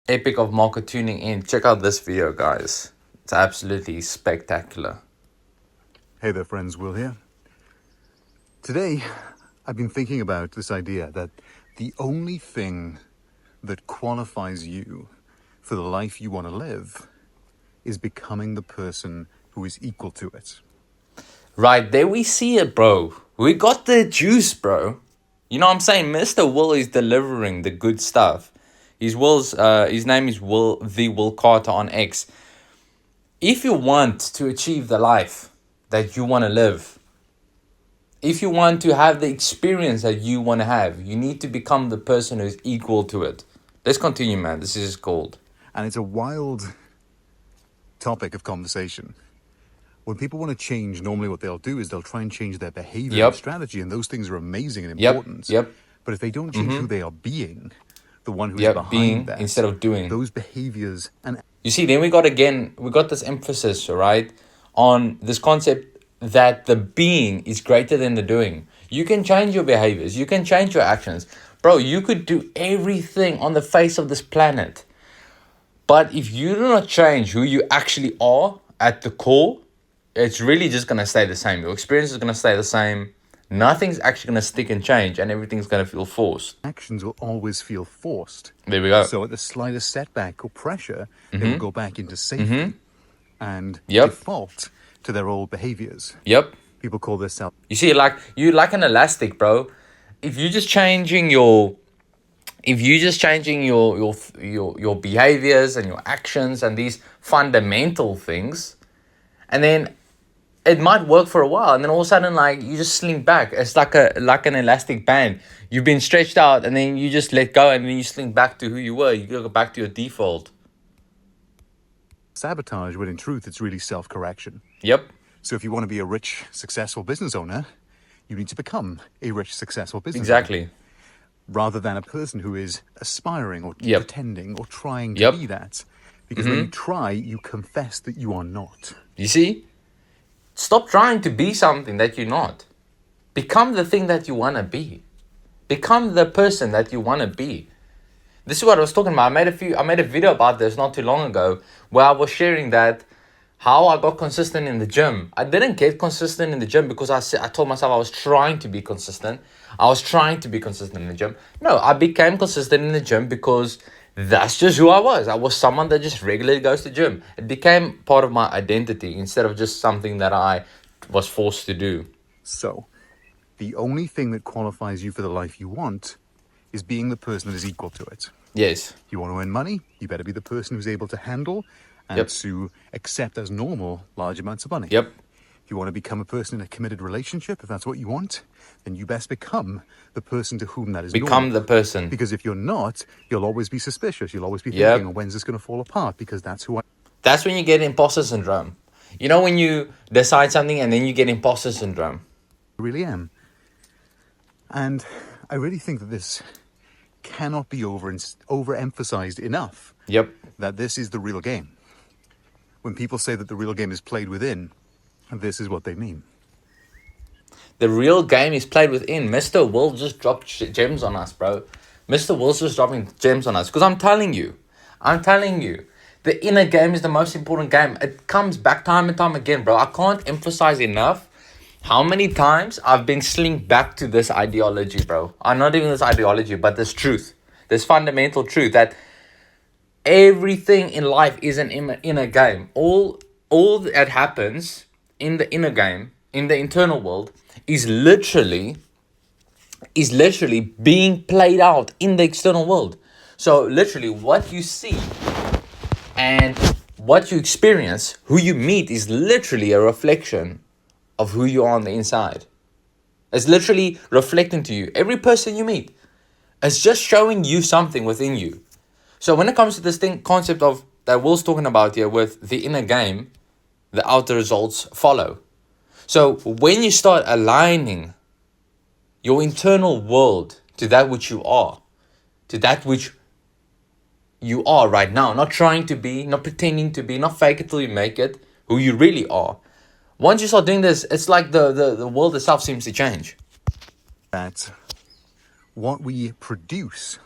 Epic of Marco tuning in. Check out this video, guys. It's absolutely spectacular. Hey there, friends. Will here. Today, I've been thinking about this idea that the only thing that qualifies you for the life you want to live is becoming the person who is equal to it. Right, there we see it, bro. We got the juice, bro. You know what I'm saying? Mr. Will is delivering the good stuff. His name is Will Carter on X. If you want to achieve the life that you want to live, if you want to have the experience that you want to have, you need to become the person who's equal to it. Let's continue, man. This is gold. And it's a wild topic of conversation. When people want to change, normally what they'll do is they'll try and change their behavior and strategy, and those things are amazing and important. Yep. But if they don't change who they are being, the one who is behind that, instead of doing those behaviors and you see, then we got this emphasis, right, on this concept that the being is greater than the doing. You can change your behaviors, you can change your actions. Bro, you could do everything on the face of this planet. But if you do not change who you actually are at the core, it's really just going to stay the same. Your experience is going to stay the same. Nothing's actually going to stick and change, and everything's going to feel forced. Actions will always feel forced. There we go. So at the slightest setback or pressure, they will go back into safety and default to their old behaviors. Yep. People call this self. You see, you're like an elastic, bro. If you're just changing your behaviors and your actions and these fundamental things, and then it might work for a while, and then all of a sudden, you just slink back. It's like an elastic band. You've been stretched out, and then you just let go, and then you slink back to who you were. You go back to your default. Sabotage, when in truth, it's really self-correction. Yep. So if you want to be a rich, successful business owner, you need to become a rich, successful business owner. Rather than a person who is aspiring or pretending or trying to be that. Because when you try, you confess that you are not. You see? Stop trying to be something that you're not. Become the thing that you want to be. Become the person that you want to be. This is what I was talking about. I made a video about this not too long ago where I was sharing that how I got consistent in the gym. I didn't get consistent in the gym because I told myself I was trying to be consistent. I was trying to be consistent in the gym. No, I became consistent in the gym because that's just who I was. I was someone that just regularly goes to the gym. It became part of my identity instead of just something that I was forced to do. So, the only thing that qualifies you for the life you want is being the person that is equal to it. Yes. You want to earn money? You better be the person who's able to handle and to accept as normal large amounts of money. Yep. If you want to become a person in a committed relationship, if that's what you want, then you best become the person to whom that is normal. Become the person. Because if you're not, you'll always be suspicious. You'll always be thinking, when's this going to fall apart? Because that's who I... That's when you get imposter syndrome. You know when you decide something and then you get imposter syndrome? really am. And I really think that this cannot be overemphasized enough. Yep. That this is the real game. When people say that the real game is played within, this is what they mean. The real game is played within. Mr. Will just dropped gems on us, bro. Mr. Will's just dropping gems on us. Because I'm telling you, the inner game is the most important game. It comes back time and time again, bro. I can't emphasize enough how many times I've been slinked back to this ideology, bro. I'm not even this ideology, but this truth. This fundamental truth that everything in life is an inner game. All that happens in the inner game, in the internal world, is literally being played out in the external world. So literally what you see and what you experience, who you meet, is literally a reflection of who you are on the inside. It's literally reflecting to you. Every person you meet is just showing you something within you. So when it comes to this concept of that Will's talking about here with the inner game, the outer results follow. So when you start aligning your internal world to that which you are, to that which you are right now, not trying to be, not pretending to be, not fake it till you make it, who you really are. Once you start doing this, it's like the world itself seems to change. That what we produce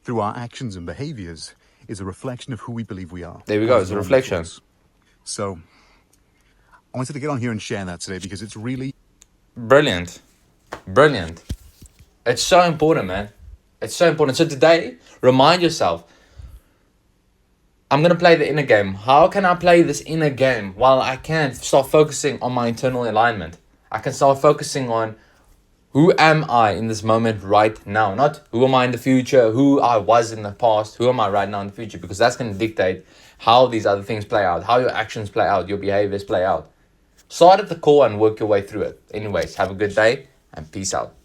through our actions and behaviors is a reflection of who we believe we are. There we go, as it's a normal reflection. folks. So, I wanted to get on here and share that today because it's really Brilliant. Brilliant. It's so important, man. It's so important. So today, remind yourself, I'm going to play the inner game. How can I play this inner game while I can start focusing on my internal alignment? I can start focusing on who am I in this moment right now? Not who am I in the future, who I was in the past, who am I right now in the future? Because that's going to dictate how these other things play out, how your actions play out, your behaviors play out. Start at the core and work your way through it. Anyways, have a good day and peace out.